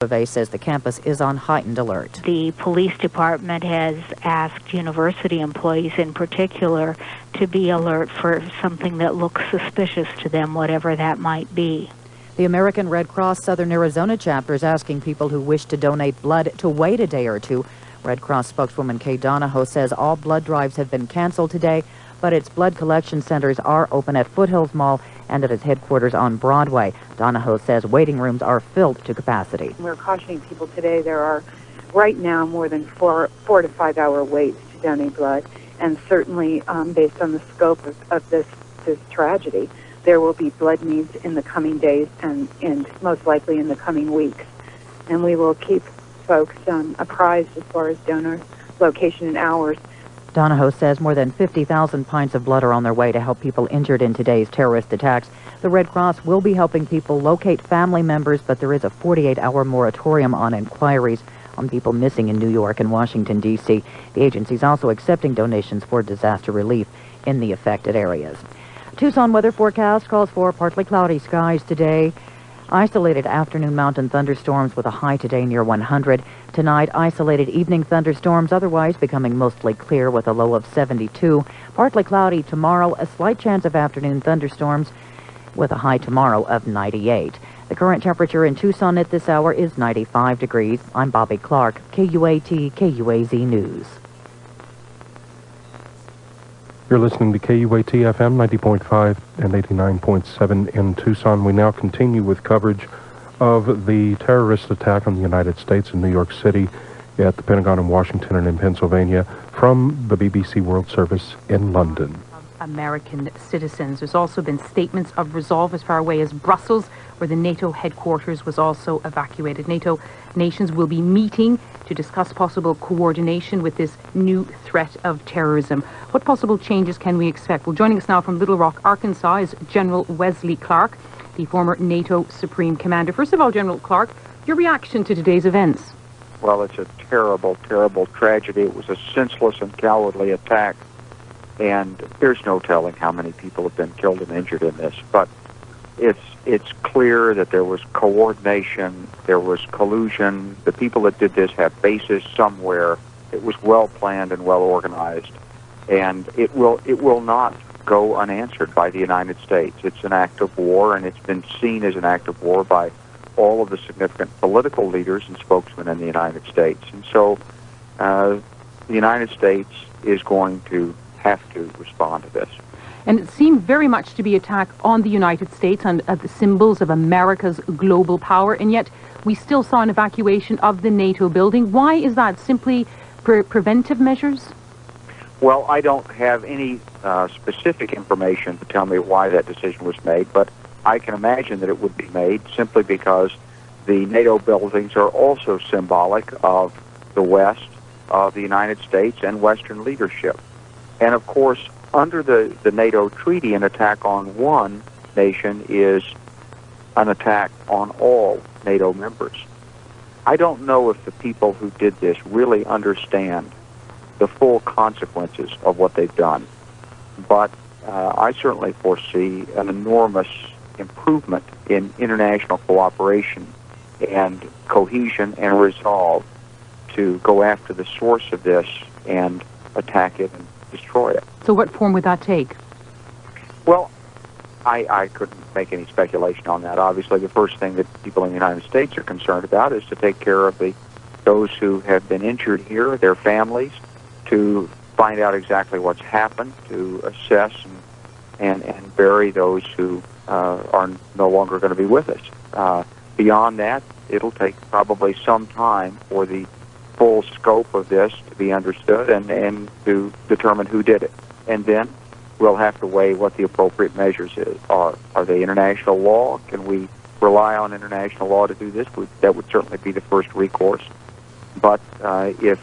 Bavay says the campus is on heightened alert. The police department has asked university employees in particular to be alert for something that looks suspicious to them, whatever that might be. The American Red Cross Southern Arizona chapter is asking people who wish to donate blood to wait a day or two. Red Cross spokeswoman Kay Donahoe says all blood drives have been canceled today, but its blood collection centers are open at Foothills Mall and at its headquarters on Broadway. Donahoe says waiting rooms are filled to capacity. We're cautioning people today there are right now more than 4 to 5 hour waits to donate blood, and certainly based on the scope of this tragedy, there will be blood needs in the coming days and most likely in the coming weeks. And we will keep folks apprised as far as donor location and hours. Donahoe says more than 50,000 pints of blood are on their way to help people injured in today's terrorist attacks. The Red Cross will be helping people locate family members, but there is a 48-hour moratorium on inquiries on people missing in New York and Washington, D.C. The agency is also accepting donations for disaster relief in the affected areas. Tucson weather forecast calls for partly cloudy skies today. Isolated afternoon mountain thunderstorms with a high today near 100. Tonight, isolated evening thunderstorms, otherwise becoming mostly clear with a low of 72. Partly cloudy tomorrow, a slight chance of afternoon thunderstorms with a high tomorrow of 98. The current temperature in Tucson at this hour is 95 degrees. I'm Bobby Clark, KUAT, KUAZ News. You're listening to KUAT FM 90.5 and 89.7 in Tucson. We now continue with coverage of the terrorist attack on the United States in New York City, at the Pentagon in Washington and in Pennsylvania, from the BBC World Service in London. American citizens. There's also been statements of resolve as far away as Brussels, where the NATO headquarters was also evacuated. NATO nations will be meeting to discuss possible coordination with this new threat of terrorism. What possible changes can we expect? Well, joining us now from Little Rock, Arkansas, is General Wesley Clark, the former NATO Supreme Commander. First of all, General Clark, your reaction to today's events? Well, it's a terrible, terrible tragedy. It was a senseless and cowardly attack, and there's no telling how many people have been killed and injured in this. But it's clear that there was coordination, there was collusion. The people that did this have bases somewhere. It was well planned and well organized, and it will not go unanswered by the United States. It's an act of war, and it's been seen as an act of war by all of the significant political leaders and spokesmen in the United States. And so the United States is going to have to respond to this. And it seemed very much to be an attack on the United States and the symbols of America's global power, and yet we still saw an evacuation of the NATO building. Why is that? Simply preventive measures? Well, I don't have any specific information to tell me why that decision was made, but I can imagine that it would be made simply because the NATO buildings are also symbolic of the West, of the United States, and Western leadership. And of course, under the NATO treaty, an attack on one nation is an attack on all NATO members. I don't know if the people who did this really understand the full consequences of what they've done, but I certainly foresee an enormous improvement in international cooperation and cohesion and resolve to go after the source of this and attack it and destroy it. So what form would that take? Well, I couldn't make any speculation on that. Obviously, the first thing that people in the United States are concerned about is to take care of those who have been injured here, their families, to find out exactly what's happened, to assess and bury those who are no longer going to be with us. Beyond that, it'll take probably some time for the full scope of this to be understood and to determine who did it. And then we'll have to weigh what the appropriate measures are. Are they international law? Can we rely on international law to do this? That would certainly be the first recourse. But if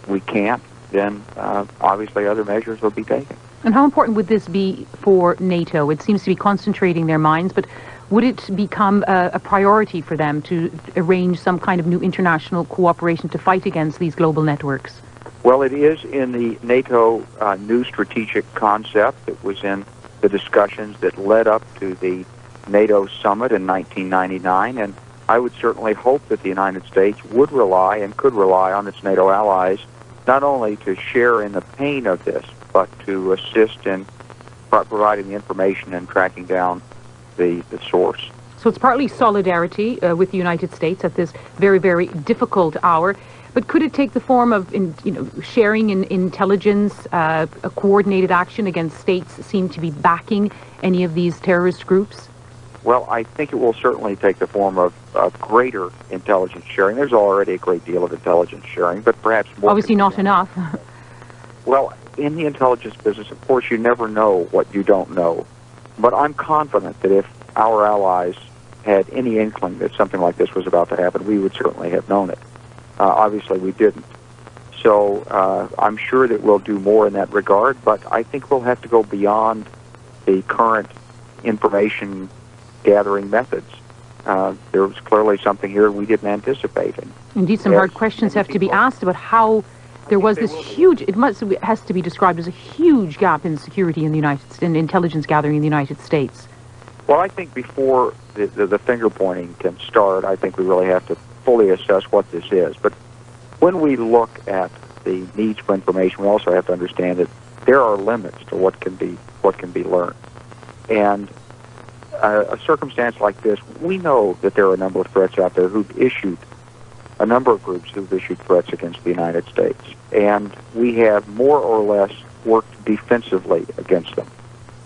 we can't, then obviously other measures will be taken. And how important would this be for NATO? It seems to be concentrating their minds, but would it become a priority for them to arrange some kind of new international cooperation to fight against these global networks? Well, it is in the NATO new strategic concept. It was in the discussions that led up to the NATO summit in 1999, and I would certainly hope that the United States would rely and could rely on its NATO allies, not only to share in the pain of this, but to assist in providing the information and tracking down the source. So it's partly solidarity with the United States at this very, very difficult hour. But could it take the form of, sharing in intelligence, a coordinated action against states that seem to be backing any of these terrorist groups? Well, I think it will certainly take the form of greater intelligence sharing. There's already a great deal of intelligence sharing, but perhaps more. Obviously not enough. Well, in the intelligence business, of course, you never know what you don't know. But I'm confident that if our allies had any inkling that something like this was about to happen, we would certainly have known it. Obviously, we didn't. So I'm sure that we'll do more in that regard, but I think we'll have to go beyond the current information gathering methods. There was clearly something here we didn't anticipate. Indeed, some hard questions have to be asked about how there was this huge, it has to be described as a huge gap in security in the in intelligence gathering in the United States. Well, I think before the finger pointing can start, I think we really have to fully assess what this is. But when we look at the needs for information, we also have to understand that there are limits to what can be learned. And a circumstance like this, we know that there are a number of threats out there a number of groups who've issued threats against the United States. And we have more or less worked defensively against them.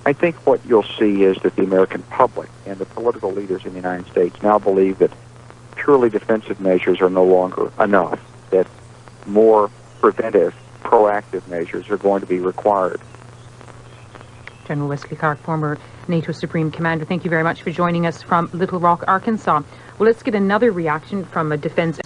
I think what you'll see is that the American public and the political leaders in the United States now believe that purely defensive measures are no longer enough, that more preventive, proactive measures are going to be required. General Wesley Clark, former NATO Supreme Commander, thank you very much for joining us from Little Rock, Arkansas. Well, let's get another reaction from a defense